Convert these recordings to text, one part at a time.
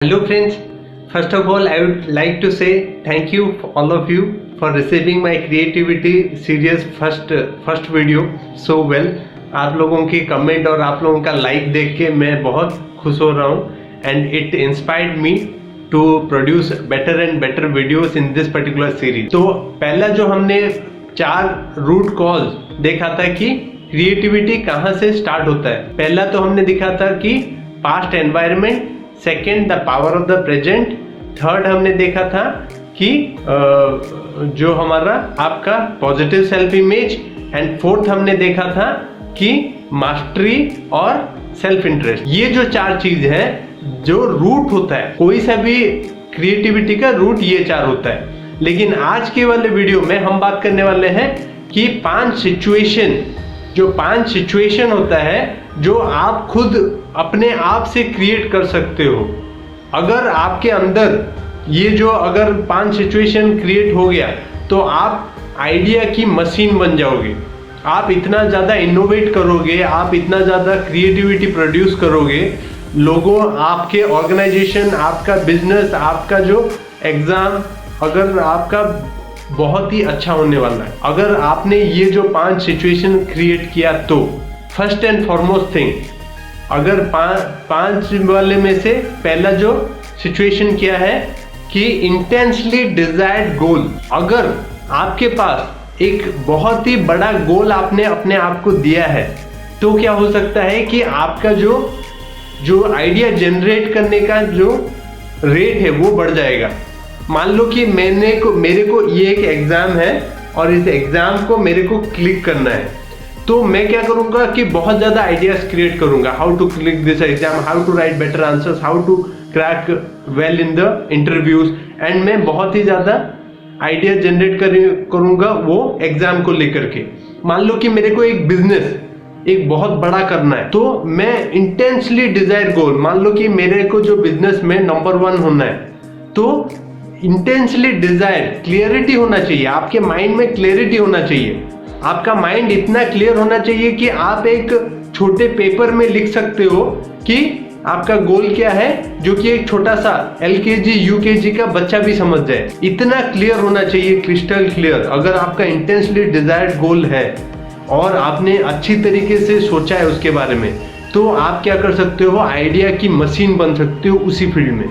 Hello friends, first of all I would like to say thank you all of you for receiving my creativity series first video so well. आप लोगों की comment और आप लोगों का like देख के मैं बहुत खुश हो रहा हूँ and it inspired me to produce better and better videos in this particular series. तो पहला जो हमने 4 रूट कॉज देखा था कि क्रिएटिविटी कहाँ से स्टार्ट होता है। पहला तो हमने देखा था कि past environment, second the power of the present, third हमने देखा था कि जो हमारा आपका positive self image, and fourth हमने देखा था कि मास्टरी और सेल्फ इंटरेस्ट। ये जो 4 चीज है, जो रूट होता है कोई सा भी क्रिएटिविटी का रूट ये 4 होता है। लेकिन आज के वाले वीडियो में हम बात करने वाले हैं कि 5 सिचुएशन होता है जो आप खुद अपने आप से क्रिएट कर सकते हो। अगर आपके अंदर ये जो अगर 5 सिचुएशन क्रिएट हो गया तो आप आइडिया की मशीन बन जाओगे। आप इतना ज़्यादा इनोवेट करोगे, आप इतना ज़्यादा क्रिएटिविटी प्रोड्यूस करोगे, लोगों, आपके ऑर्गेनाइजेशन, आपका बिजनेस, आपका जो एग्ज़ाम अगर आपका बहुत ही अच्छा होने वाला है अगर आपने ये जो 5 सिचुएशन क्रिएट किया। तो फर्स्ट एंड फॉरमोस्ट थिंग, अगर 5 वाले में से पहला जो सिचुएशन क्या है कि इंटेंसली डिजायर्ड गोल। अगर आपके पास एक बहुत ही बड़ा गोल आपने अपने आप को दिया है तो क्या हो सकता है कि आपका जो आइडिया जनरेट करने का जो रेट है वो बढ़ जाएगा। मान लो कि मेरे को ये एक एग्जाम है और इस एग्जाम को मेरे को क्लिक करना है, तो मैं क्या करूंगा कि बहुत ज़्यादा आइडियाज क्रिएट करूंगा। How to click this exam, how to write better answers, how to crack well in the interviews, and मैं बहुत ही ज़्यादा आइडिया जनरेट करूंगा वो एग्जाम को लेकर के। मान लो कि मेरे को एक बिजनेस एक बहुत बड़ा करना है, तो मैं इंटेंसली डिजायर गोल, मान लो कि मेरे को जो बिजनेस में नंबर 1 होना है, तो इंटेंसली डिजायर, क्लियरिटी होना चाहिए, आपके माइंड में क्लियरिटी होना चाहिए। आपका माइंड इतना क्लियर होना चाहिए कि आप एक छोटे पेपर में लिख सकते हो कि आपका गोल क्या है, जो कि एक छोटा सा LKG UKG का बच्चा भी समझ जाए। इतना क्लियर होना चाहिए, क्रिस्टल क्लियर। अगर आपका इंटेंसली डिजायर्ड गोल है और आपने अच्छी तरीके से सोचा है उसके बारे में, तो आप क्या कर सकते हो, आइडिया की मशीन बन सकते हो उसी फील्ड में।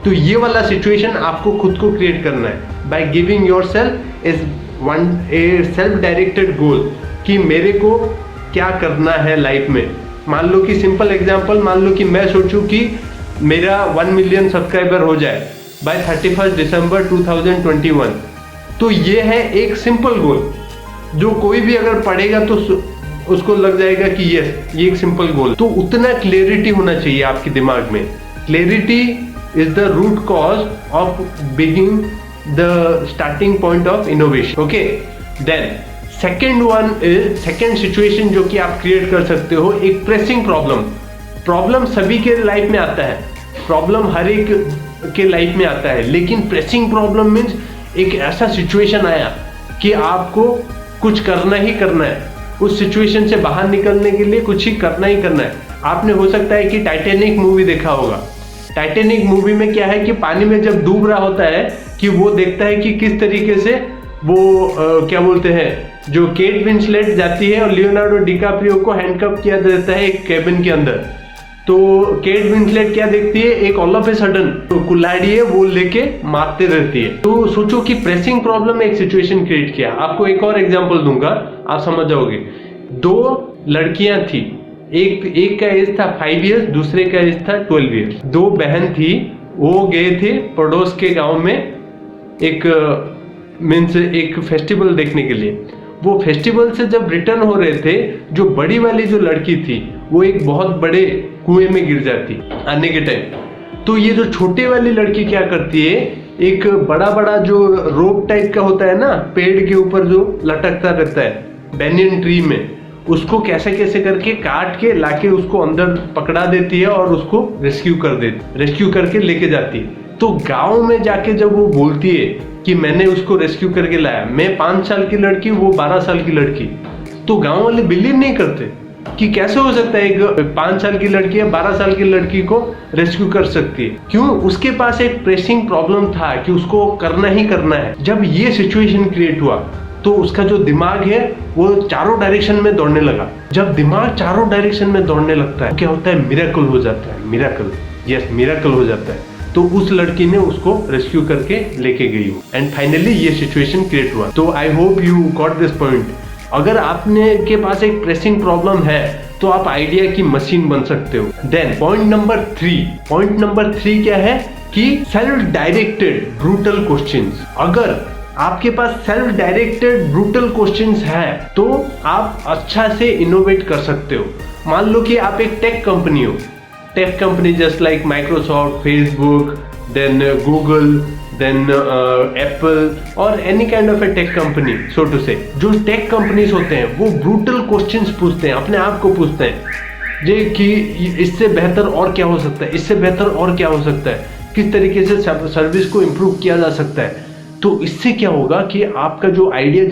तो ये वाला सिचुएशन आपको खुद को क्रिएट करना है by giving yourself is a self directed goal कि मेरे को क्या करना है लाइफ में। मान लो कि सिंपल एग्जांपल, मान लो कि मैं सोचूं कि मेरा 1 मिलियन सब्सक्राइबर हो जाए बाय 31 दिसंबर 2021। तो ये है एक सिंपल गोल जो कोई भी अगर पढ़ेगा तो उसको लग जाएगा कि यस, ये एक सिंपल गोल। तो उतना क्लियरिटी होना चाहिए आपके दिमाग में। Clarity is the root cause of beginning the starting point of innovation. Okay, then second situation जो कि आप क्रिएट कर सकते हो, एक प्रेसिंग प्रॉब्लम सभी के लाइफ में आता है, प्रॉब्लम हर एक के लाइफ में आता है, लेकिन प्रेसिंग प्रॉब्लम मीन्स एक ऐसा सिचुएशन आया कि आपको कुछ करना ही करना है, उस सिचुएशन से बाहर निकलने के लिए कुछ ही करना है। आपने हो सकता है कि टाइटैनिक मूवी देखा होगा। टाइटैनिक मूवी में क्या है कि पानी में जब डूब रहा होता है कि वो देखता है कि किस तरीके से वो क्या बोलते हैं, जो केट विंसलेट जाती है और लियोनार्डो डिकाप्रियो को हैंडकफ किया जाता है एक केबिन के अंदर। तो केट विंसलेट क्या देखती है, एक ऑल ऑफ ए सडन कुल्हाड़ी है वो लेके मारते रहती है। तो सोचो कि प्रेसिंग प्रॉब्लम में एक सिचुएशन क्रिएट किया। आपको एक और एग्जाम्पल दूंगा, आप समझ जाओगे। 2 लड़कियां थी, एक का एज था 5 इयर्स, दूसरे का एज था 12 इयर्स। 2 बहन थी, वो गए थे पड़ोस के गांव में एक फेस्टिवल देखने के लिए। वो फेस्टिवल से जब रिटर्न हो रहे थे, जो बड़ी वाली जो लड़की थी वो एक बहुत बड़े कुएं में गिर जाती आने के टाइम। तो ये जो छोटी वाली लड़की क्या करती है, एक बड़ा जो रोप टाइप का होता है ना, पेड़ के ऊपर जो लटकता रहता है बैनियन ट्री में, उसको कैसे करके काट के लाके उसको अंदर पकड़ा देती है और उसको रेस्क्यू करके लेके जाती है। तो गांव में जाके जब वो बोलती है कि मैंने उसको रेस्क्यू करके लाया, मैं 5 साल की लड़की, वो 12 साल की लड़की, तो गांव वाले बिलीव नहीं करते। कि कैसे हो सकता है एक 5 साल की लड़की या 12 साल की लड़की को रेस्क्यू कर सकती है। क्यों? उसके पास एक प्रेसिंग प्रॉब्लम था कि उसको करना ही करना है। जब ये सिचुएशन क्रिएट हुआ तो उसका जो दिमाग है वो चारों डायरेक्शन में दौड़ने लगा। जब दिमाग चारों डायरेक्शन में दौड़ने लगता है क्या होता है? मिरेकल हो जाता है। मिरेकल, यस, मिरेकल हो जाता है। तो उस लड़की ने उसको रेस्क्यू करके लेके गई एंड फाइनली ये सिचुएशन क्रिएट हुआ। तो I hope you got this point. अगर आपने के पास एक प्रेसिंग प्रॉब्लम है तो आप आइडिया की मशीन बन सकते हो। देन पॉइंट नंबर 3 क्या है कि सेल्फ डायरेक्टेड ब्रूटल क्वेश्चंस। अगर आपके पास सेल्फ डायरेक्टेड ब्रूटल क्वेश्चंस है तो आप अच्छा से इनोवेट कर सकते हो। मान लो कि आप एक टेक कंपनी हो, tech company just like Microsoft, Facebook, then Google, then Apple और any kind of a tech company. So to say जो टेक कंपनीज होते हैं वो ब्रूटल क्वेश्चंस पूछते हैं, अपने आप को पूछते हैं जे कि इससे बेहतर और क्या हो सकता है, इससे बेहतर और क्या हो सकता है, किस तरीके से सर्विस को इम्प्रूव किया जा सकता है। तो इससे क्या होगा कि आपका जो आइडिया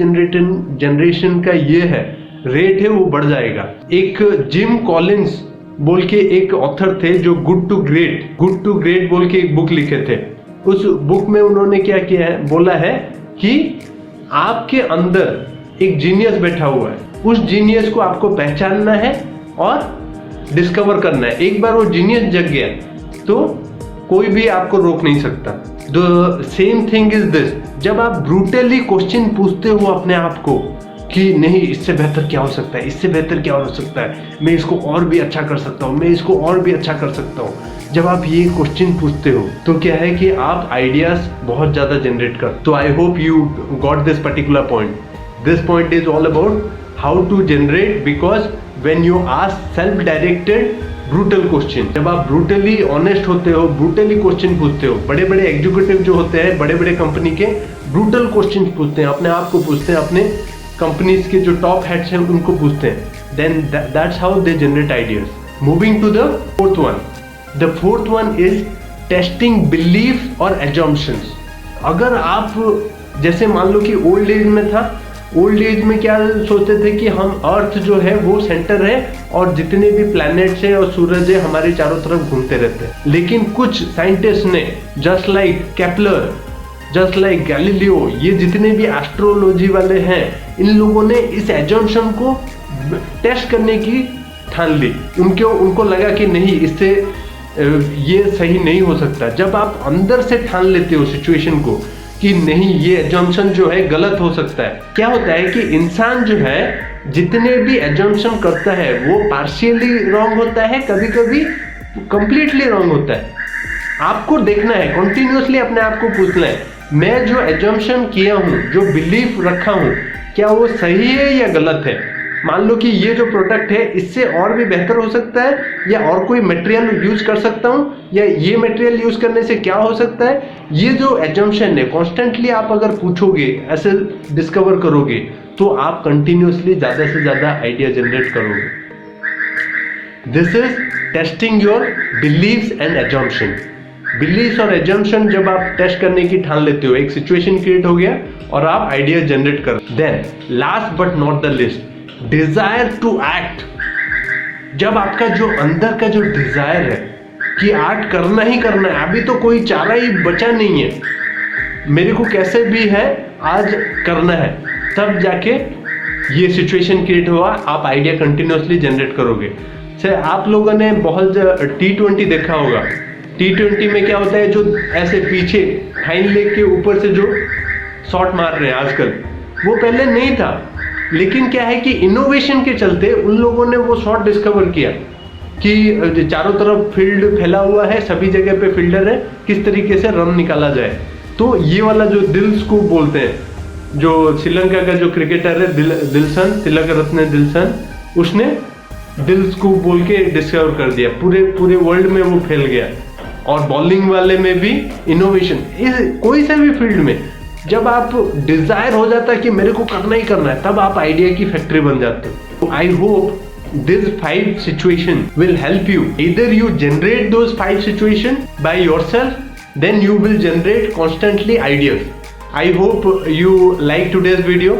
जनरेशन का ये है रेट है वो बढ़ जाएगा। एक जिम कॉलिंस बोल के एक ऑथर थे जो गुड टू ग्रेट बोल के एक बुक लिखे थे। उस बुक में उन्होंने क्या किया है, बोला है कि आपके अंदर एक जीनियस बैठा हुआ है, उस जीनियस को आपको पहचानना है और डिस्कवर करना है। एक बार वो जीनियस जग गया तो कोई भी आपको रोक नहीं सकता। The same thing is this, जब आप ब्रूटली क्वेश्चन पूछते हो अपने आप को कि नहीं इससे बेहतर क्या हो सकता है, इससे बेहतर क्या हो सकता है, मैं इसको और भी अच्छा कर सकता हूँ, मैं इसको और भी अच्छा कर सकता हूँ, जब आप ये क्वेश्चन पूछते हो तो क्या है कि आप आइडियाज बहुत ज्यादा जनरेट कर। तो I hope you got this particular point. This point is all about how to generate, because when you ask self directed brutal question, जब आप ब्रूटली ऑनेस्ट होते हो, ब्रूटली क्वेश्चन पूछते हो, बड़े बड़े एग्जीक्यूटिव जो होते हैं बड़े बड़े कंपनी के ब्रूटल क्वेश्चन पूछते हैं, अपने आप को पूछते हैं, अपने कंपनीज के जो टॉप हेड्स हैं उनको पूछते हैं, then that's how they generate ideas. Moving to the fourth one. The fourth one is testing belief और एजम्पशंस। अगर आप जैसे मान लो कि ओल्ड एज में था, ओल्ड एज में क्या सोचते थे कि हम अर्थ जो है वो सेंटर है और जितने भी प्लैनेट्स है और सूरज है हमारे चारों तरफ घूमते रहते हैं। लेकिन कुछ साइंटिस्ट ने just like Kepler, just like Galileo, ये जितने भी एस्ट्रोलॉजी वाले हैं, इन लोगों ने इस एजम्पशन को टेस्ट करने की ठान ली। उनको लगा कि नहीं, इससे ये सही नहीं हो सकता। जब आप अंदर से ठान लेते हो सिचुएशन को कि नहीं ये एजम्पशन जो है गलत हो सकता है, क्या होता है कि इंसान जो है जितने भी एजम्पशन करता है वो पार्शियली रॉन्ग होता है, कभी कभी कंप्लीटली रॉन्ग होता है। आपको देखना है, कंटिन्यूअसली अपने आप को पूछना है, मैं जो एजम्पशन किया हूँ, जो बिलीफ रखा हूँ, क्या वो सही है या गलत है। मान लो कि ये जो प्रोडक्ट है इससे और भी बेहतर हो सकता है, या और कोई मटेरियल यूज कर सकता हूँ, या ये मटेरियल यूज करने से क्या हो सकता है। ये जो एजम्पशन है कॉन्स्टेंटली आप अगर पूछोगे, ऐसे डिस्कवर करोगे, तो आप कंटिन्यूअसली ज्यादा से ज्यादा आइडिया जनरेट करोगे। This is testing your believes and assumption. Believes और एजम्पशन जब आप टेस्ट करने की ठान लेते हो, एक सिचुएशन क्रिएट हो गया और आप आइडिया जनरेट कर। Then last but not the least, desire to act. जब आपका जो अंदर का जो डिजायर है कि एक्ट करना ही करना है, अभी तो कोई चारा ही बचा नहीं है, मेरे को कैसे भी है आज करना है, तब जाके ये सिचुएशन क्रिएट हुआ, आप आइडिया कंटिन्यूअसली जनरेट करोगे। से आप लोगों ने बहुत T20 देखा होगा। T20 में क्या होता है, जो ऐसे पीछे हाइंड लेग के ऊपर से जो शॉट मार रहे हैं आजकल, वो पहले नहीं था। लेकिन क्या है कि इनोवेशन के चलते उन लोगों ने वो शॉट डिस्कवर किया कि चारों तरफ फील्ड फैला हुआ है, सभी जगह पे फील्डर है, किस तरीके से रन निकाला जाए। तो ये वाला जो दिल स्कूप बोलते हैं, जो श्रीलंका का जो क्रिकेटर है दिलशन, तिलक रत्ने दिलशन, उसने दिल स्कूप बोल के डिस्कवर कर दिया, पूरे वर्ल्ड में वो फैल गया। और बॉलिंग वाले में भी इनोवेशन, कोई सा भी फील्ड में जब आप डिजायर हो जाता है कि मेरे को करना ही करना है, तब आप आइडिया की फैक्ट्री बन जाते हो। I hope this 5 situation will help you. Either you generate those 5 situation by yourself, then you will generate constantly ideas. I hope you like today's video.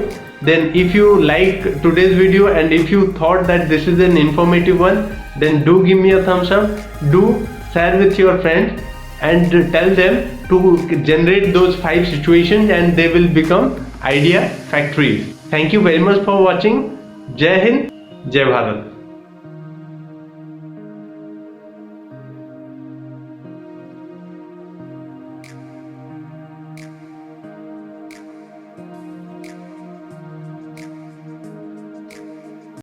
then if you like today's video and if you thought that this is an informative one, then do give me a thumbs up, do share with your friends and tell them to generate those 5 situations and they will become idea factories. Thank you very much for watching. Jai Hind, Jai Bharat.